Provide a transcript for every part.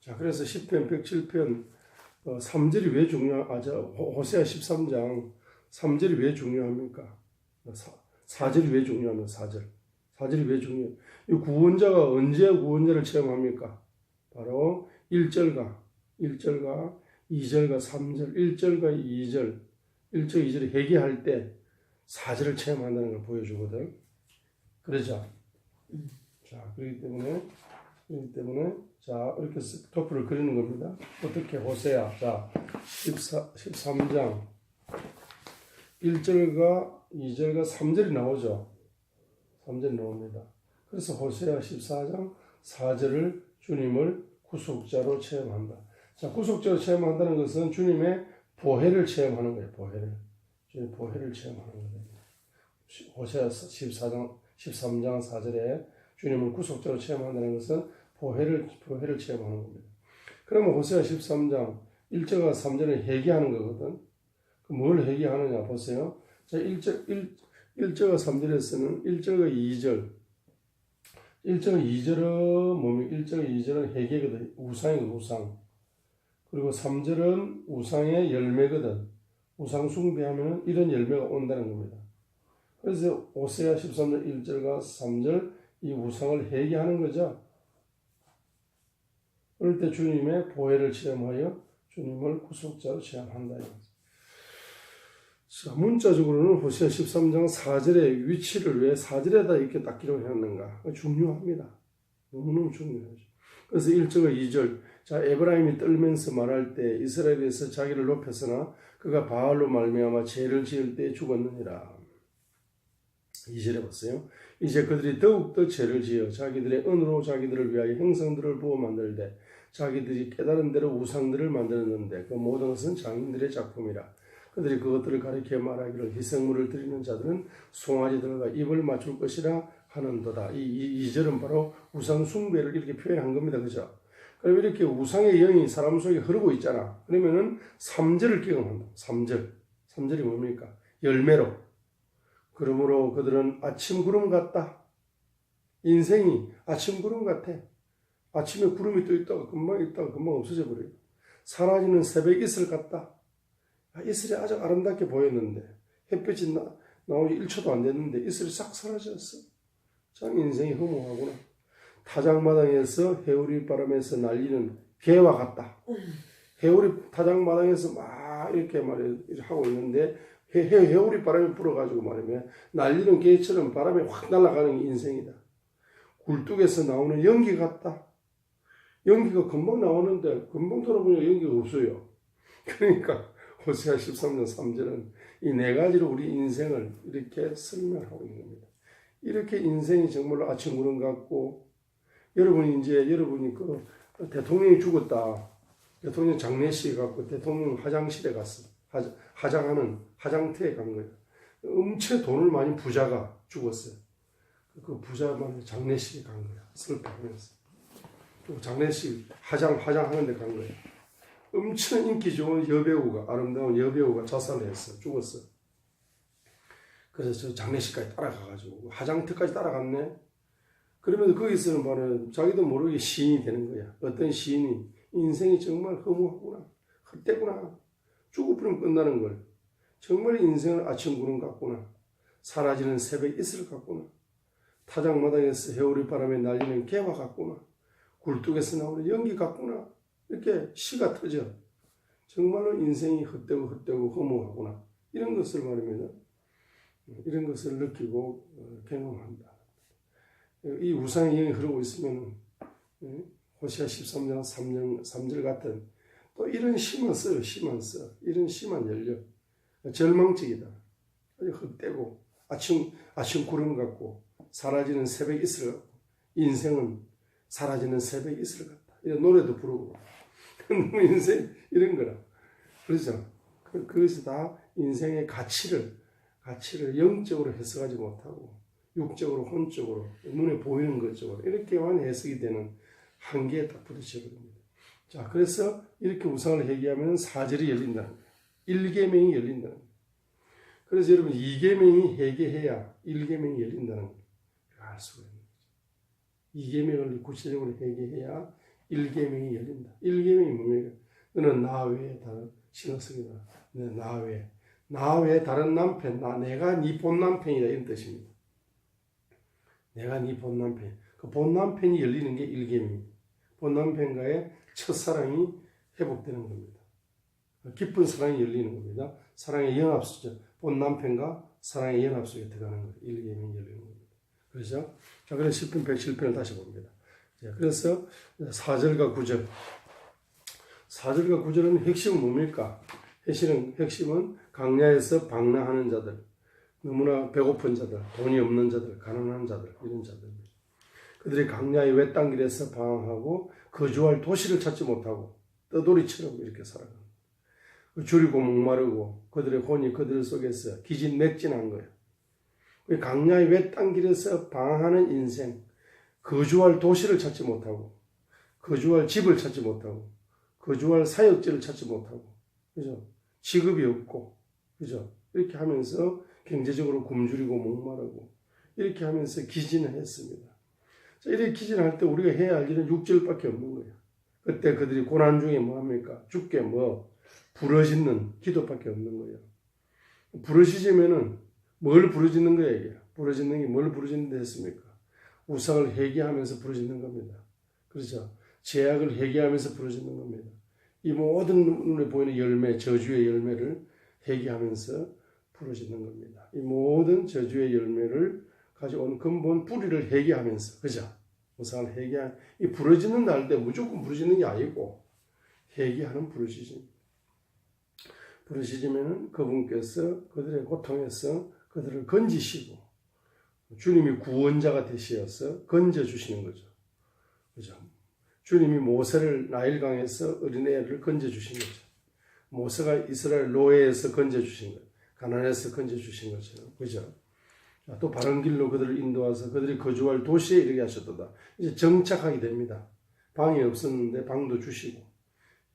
자, 그래서 10편, 107편 3절이 왜 호세아 13장 3절이 왜 중요합니까? 4절이 왜 중요합니까? 4절이 왜 중요해요? 이 구원자가 언제 구원자를 체험합니까? 바로 1절과 2절과 3절, 1절과 2절, 1절, 2절을 회개할 때 4절을 체험한다는 걸 보여주거든. 그러죠? 자, 그렇기 때문에 자, 이렇게 도표를 그리는 겁니다. 어떻게 호세아, 자, 13장 1절과 2절과 3절이 나오죠. 3절이 나옵니다. 그래서 호세아 14장 4절을 주님을 구속자로 체험한다. 자, 구속자로 체험한다는 것은 주님의 보혜를 체험하는 거예요. 주님의 보혜를 체험하는 거예요. 호세아 13장 4절에 주님을 구속자로 체험한다는 것은 보혜를 체험하는 겁니다. 그러면 호세아 13장 1절과 3절은 회개하는 거거든. 뭘 회개하느냐 보세요. 자, 1절과 3절에서는 1절과 2절. 1절과 2절은 뭡니까? 1절과 2절은 회개거든. 우상이거든, 우상. 그리고 3절은 우상의 열매거든. 우상 숭배하면 이런 열매가 온다는 겁니다. 그래서 호세아 13장 1절과 3절 이 우상을 회개하는 거죠. 그럴 때 주님의 보혜를 체험하여 주님을 구속자로 체험한다. 자, 문자적으로는 호세아 13장 4절의 위치를 왜 4절에다 이렇게 딱 기록했는가? 중요합니다. 너무너무 중요하죠. 그래서 1절과 2절, 자, 에브라임이 떨면서 말할 때 이스라엘에서 자기를 높였으나 그가 바알로 말미암아 죄를 지을 때 죽었느니라. 2절에 봤어요. 이제 그들이 더욱더 죄를 지어 자기들의 은으로 자기들을 위하여 형상들을 부어 만들되 자기들이 깨달은 대로 우상들을 만들었는데 그 모든 것은 장인들의 작품이라. 그들이 그것들을 가리켜 말하기를 희생물을 드리는 자들은 송아지들과 입을 맞출 것이라 하는도다. 이 2절은 바로 우상 숭배를 이렇게 표현한 겁니다. 그죠? 그럼 이렇게 우상의 영이 사람 속에 흐르고 있잖아. 그러면은 3절을 경험한다. 3절이 뭡니까? 열매로. 그러므로 그들은 아침 구름 같다. 인생이 아침 구름 같아. 아침에 구름이 떠 있다가 금방 없어져 버려요. 사라지는 새벽 이슬 같다. 이슬이 아주 아름답게 보였는데 햇빛이 나오기 1초도 안 됐는데 이슬이 싹 사라졌어. 참 인생이 허무하구나. 타작마당에서 해오리 바람에서 날리는 개와 같다. 해오리 타작마당에서 막 이렇게 하고 있는데 해오리 바람이 불어가지고 말이면 날리는 개처럼 바람에 확 날아가는 게 인생이다. 굴뚝에서 나오는 연기 같다. 연기가 금방 나오는데 금방 돌아보니까 연기가 없어요. 그러니까 호세아 13장 3절은 이 네 가지로 우리 인생을 이렇게 설명하고 있는 겁니다. 이렇게 인생이 정말로 아침 구름 같고 여러분이 그 대통령이 죽었다. 대통령 장례식에 갔고 대통령 화장실에 갔어. 화장터에 간 거예요. 엄청 돈을 많이 부자가 죽었어요. 그 부자만 장례식에 간 거야. 슬퍼하면서. 장례식 화장하는 데 간 거예요. 엄청 인기 좋은 아름다운 여배우가 자살을 했어. 죽었어. 그래서 저 장례식까지 따라가가지고 화장터까지 따라갔네. 그러면서 거기서는 말은 자기도 모르게 시인이 되는 거야. 어떤 시인이 인생이 정말 허무하구나. 헛되구나. 죽어버리면 끝나는 걸. 정말 인생은 아침 구름 같구나. 사라지는 새벽 이슬 같구나. 타작마당에서 해오리 바람에 날리는 개와 같구나. 굴뚝에서 나오는 연기 같구나. 이렇게 시가 터져. 정말로 인생이 헛되고 허무하구나. 이런 것을 말입니다. 이런 것을 느끼고 경험한다. 이 우상의 영이 흐르고 있으면 호세아 13장 3절 같은 또 이런 시만 써요. 이런 시만 열려. 절망적이다. 아주 헛되고 아침 구름 같고 사라지는 새벽 이슬 같고 인생은 사라지는 새벽 이슬 같다. 이런 노래도 부르고 인생 이런 거라. 그렇죠. 그래서 다 인생의 가치를 영적으로 해석하지 못하고 육적으로 혼적으로 눈에 보이는 것적으로 이렇게만 해석이 되는 한계에 딱 부딪혀버립니다. 자, 그래서 이렇게 우상을 회개하면 4절이 열린다는 거예요. 1계명이 열린다는 거예요. 그래서 여러분 2계명이 회개해야 1계명이 열린다는 걸 알 수가 있는 거죠. 2계명을 구체적으로 회개해야 일계명이 열린다. 일계명이 뭡니까? 너는 나 외에 다른 신었습니다. 나 외에. 나 외에 다른 남편, 내가 네 본 남편이다. 이런 뜻입니다. 내가 네 본 남편. 그 본 남편이 열리는 게 일계명입니다. 본 남편과의 첫사랑이 회복되는 겁니다. 깊은 사랑이 열리는 겁니다. 사랑의 연합 속에, 본 남편과 사랑의 연합 속에 들어가는 거예요. 일계명이 열리는 겁니다. 그렇죠? 자, 그래서 10편 107편을 다시 봅니다. 자, 그래서 4절과 9절. 4절과 9절은 핵심은 뭡니까? 핵심은 강야에서 방랑하는 자들, 너무나 배고픈 자들, 돈이 없는 자들, 가난한 자들, 이런 자들입니다. 그들이 강야의 외딴 길에서 방황하고 거주할 도시를 찾지 못하고 떠돌이처럼 이렇게 살아갑니다. 줄이고 목마르고 그들의 혼이 그들 속에서 기진맥진한 거예요. 강야의 외딴 길에서 방황하는 인생, 거주할 도시를 찾지 못하고 거주할 집을 찾지 못하고 거주할 사역지를 찾지 못하고, 그죠? 직업이 없고, 그죠? 이렇게 하면서 경제적으로 굶주리고 목마르고 이렇게 하면서 기진을 했습니다. 자, 이렇게 기진할 때 우리가 해야 할 일은 6절밖에 없는 거예요. 그때 그들이 고난 중에 뭐합니까? 주께 부르짖는 기도밖에 없는 거예요. 부르짖으면은 뭘 부르짖는 거예요? 이게? 부르짖는 게 뭘 부르짖는데 했습니까? 우상을 회개하면서 부르짖는 겁니다. 그렇죠? 죄악을 회개하면서 부르짖는 겁니다. 이 모든 눈에 보이는 열매, 저주의 열매를 회개하면서 부르짖는 겁니다. 이 모든 저주의 열매를 가져온 근본 뿌리를 회개하면서, 그죠? 우상을 이 부르짖는다 할 때 무조건 부르짖는 게 아니고 회개하는 부르짖음. 부르짖으면은 그분께서 그들의 고통에서 그들을 건지시고 주님이 구원자가 되시어서 건져주시는 거죠. 그죠? 주님이 모세를 나일강에서 어린애를 건져주신 거죠. 모세가 이스라엘 노예에서 건져주신 거예요. 가나안에서 건져주신 것처럼. 그죠? 또 바른 길로 그들을 인도하서 그들이 거주할 도시에 이르게 하셨도다. 이제 정착하게 됩니다. 방이 없었는데 방도 주시고,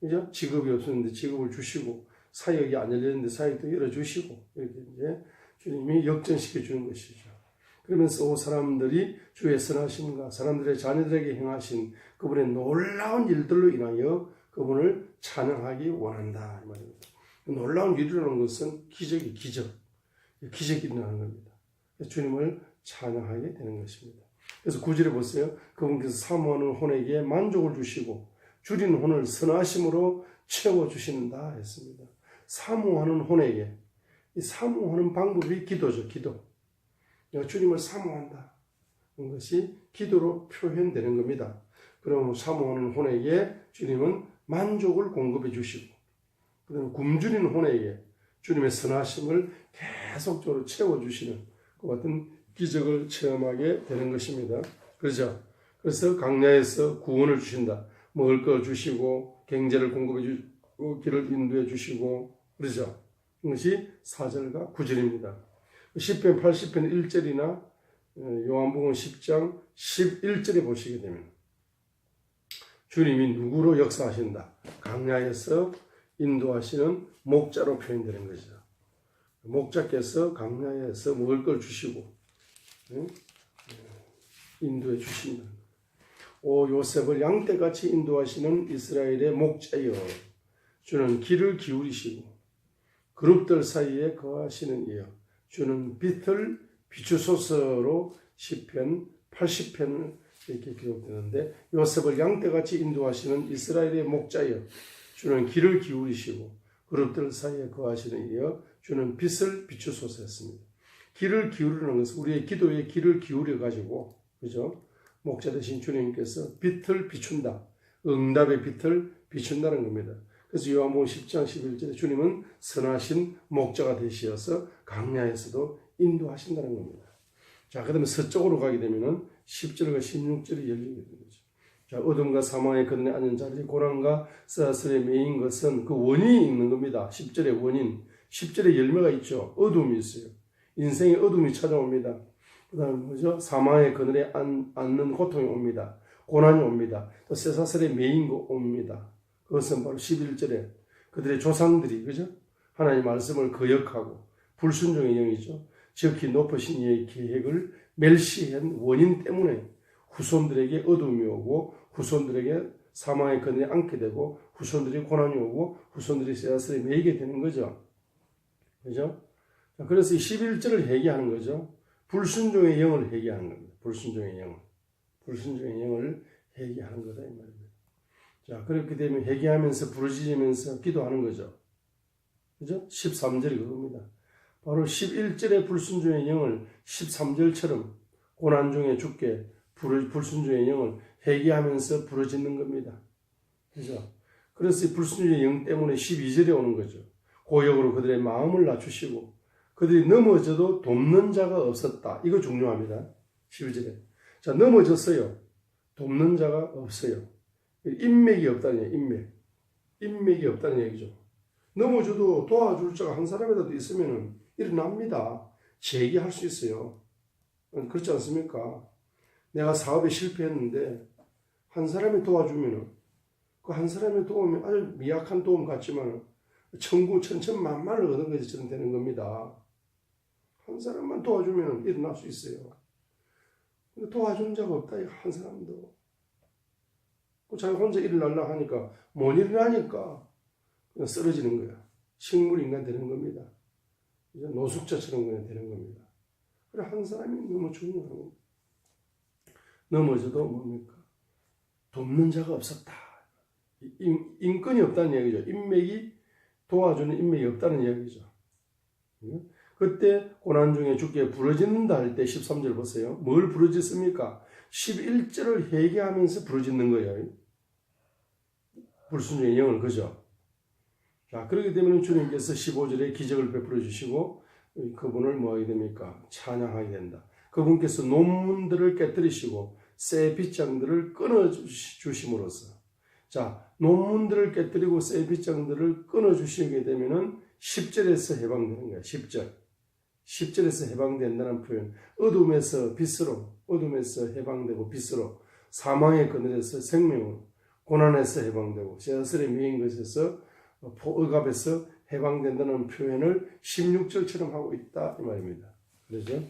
그죠? 직업이 없었는데 직업을 주시고, 사역이 안 열렸는데 사역도 열어주시고, 이렇게 이제 주님이 역전시켜 주는 것이죠. 그러면서 사람들이 주의 선하심과 사람들의 자녀들에게 행하신 그분의 놀라운 일들로 인하여 그분을 찬양하기 원한다. 이 말입니다. 놀라운 일이라는 것은 기적이 기적이 일어나는 겁니다. 주님을 찬양하게 되는 것입니다. 그래서 9절에 보세요. 그분께서 사모하는 혼에게 만족을 주시고 줄인 혼을 선하심으로 채워주신다 했습니다. 사모하는 혼에게, 이 사모하는 방법이 기도죠. 기도. 내가 주님을 사모한다. 이것이 기도로 표현되는 겁니다. 그럼 사모하는 혼에게 주님은 만족을 공급해 주시고, 그다음에 굶주린 혼에게 주님의 선하심을 계속적으로 채워주시는 그 같은 기적을 체험하게 되는 것입니다. 그렇죠? 그래서 강야에서 구원을 주신다. 먹을 거 주시고, 경제를 공급해 주시고, 길을 인도해 주시고, 그렇죠? 이것이 4절과 9절입니다. 10편, 80편 1절이나 요한복음 10장 11절에 보시게 되면 주님이 누구로 역사하신다. 강야에서 인도하시는 목자로 표현되는 것이죠. 목자께서 강야에서 먹을 걸 주시고 인도해 주신다. 오 요셉을 양떼같이 인도하시는 이스라엘의 목자여, 주는 귀를 기울이시고 그룹들 사이에 거하시는 이여, 주는 빛을 비추소서로 시편 80편을 이렇게 기록되는데, 요셉을 양떼같이 인도하시는 이스라엘의 목자여, 주는 귀를 기울이시고 그룹들 사이에 거하시는 이여, 주는 빛을 비추소서 했습니다. 귀를 기울이는 것은 우리의 기도에 귀를 기울여 가지고, 그죠? 목자 되신 주님께서 빛을 비춘다. 응답의 빛을 비춘다는 겁니다. 그래서 요한복음 10장 11절에 주님은 선하신 목자가 되시어서 강야에서도 인도하신다는 겁니다. 자, 그 다음에 서쪽으로 가게 되면은 10절과 16절이 열리게 되는 거죠. 자, 어둠과 사망의 근원에 앉은 자들이 고난과 쓰라슬에 매인 것은 그 원인이 있는 겁니다. 10절의 원인. 10절에 열매가 있죠. 어둠이 있어요. 인생의 어둠이 찾아옵니다. 그 다음에 뭐죠? 사망의 그늘에 앉는 고통이 옵니다. 고난이 옵니다. 또 쇠사슬에 매인 거 옵니다. 그것은 바로 11절에 그들의 조상들이, 그죠? 하나님의 말씀을 거역하고 불순종의 영이죠. 지극히 높으신 이의 계획을 멸시한 원인 때문에 후손들에게 어둠이 오고 후손들에게 사망의 그늘에 앉게 되고 후손들이 고난이 오고 후손들이 쇠사슬에 매이게 되는 거죠. 그죠? 그래서 이 11절을 회개하는 거죠. 불순종의 영을 회개하는 겁니다. 불순종의 영을. 불순종의 영을 회개하는 거다 이 말입니다. 자, 그렇게 되면 회개하면서 부르짖으면서 기도하는 거죠. 그죠? 13절이 그겁니다. 바로 11절의 불순종의 영을 13절처럼 고난 중에 죽게 불순종의 영을 회개하면서 부르짖는 겁니다. 그죠? 그래서 이 불순종의 영 때문에 12절에 오는 거죠. 고역으로 그들의 마음을 낮추시고 그들이 넘어져도 돕는 자가 없었다. 이거 중요합니다. 12절에. 자, 넘어졌어요. 돕는 자가 없어요. 인맥이 없다는 얘기예요. 인맥. 인맥이 없다는 얘기죠. 넘어져도 도와줄 자가 한 사람이라도 있으면 일어납니다. 재기할 수 있어요. 그렇지 않습니까? 내가 사업에 실패했는데 한 사람이 도와주면 그 한 사람의 도움이 아주 미약한 도움 같지만 천천만만을 얻은 것처럼 되는 겁니다. 한 사람만 도와주면 일어날 수 있어요. 근데 도와준 자가 없다. 한 사람도. 자기 혼자 일어나려고 하니까 못 일어나니까 그냥 쓰러지는 거야. 식물인간 되는 겁니다. 이제 노숙자처럼 그냥 되는 겁니다. 그래 한 사람이 너무 중요한 겁니다. 넘어져도 뭡니까? 돕는 자가 없었다. 인권이 없다는 얘기죠. 인맥이 도와주는 인맥이 없다는 얘기죠. 그때 고난 중에 주께 부르짖는다 할 때 13절 보세요. 뭘 부르짖습니까? 11절을 회개하면서 부르짖는 거예요. 불순종의 영을 그죠? 자, 그렇기 때문에 주님께서 15절에 기적을 베풀어 주시고 그분을 뭐 하게 됩니까? 찬양하게 된다. 그분께서 논문들을 깨뜨리시고 새 빗장들을 끊어 주심으로써 자, 논문들을 깨뜨리고 새 빗장들을 끊어 주시게 되면은 10절에서 해방되는 거예요. 10절. 10절에서 해방된다는 표현. 어둠에서 빛으로, 어둠에서 해방되고 빛으로, 사망의 그늘에서 생명으로, 고난에서 해방되고 쇠사슬에 매인 것에서 억압에서 해방된다는 표현을 16절처럼 하고 있다 이 말입니다. 그렇죠?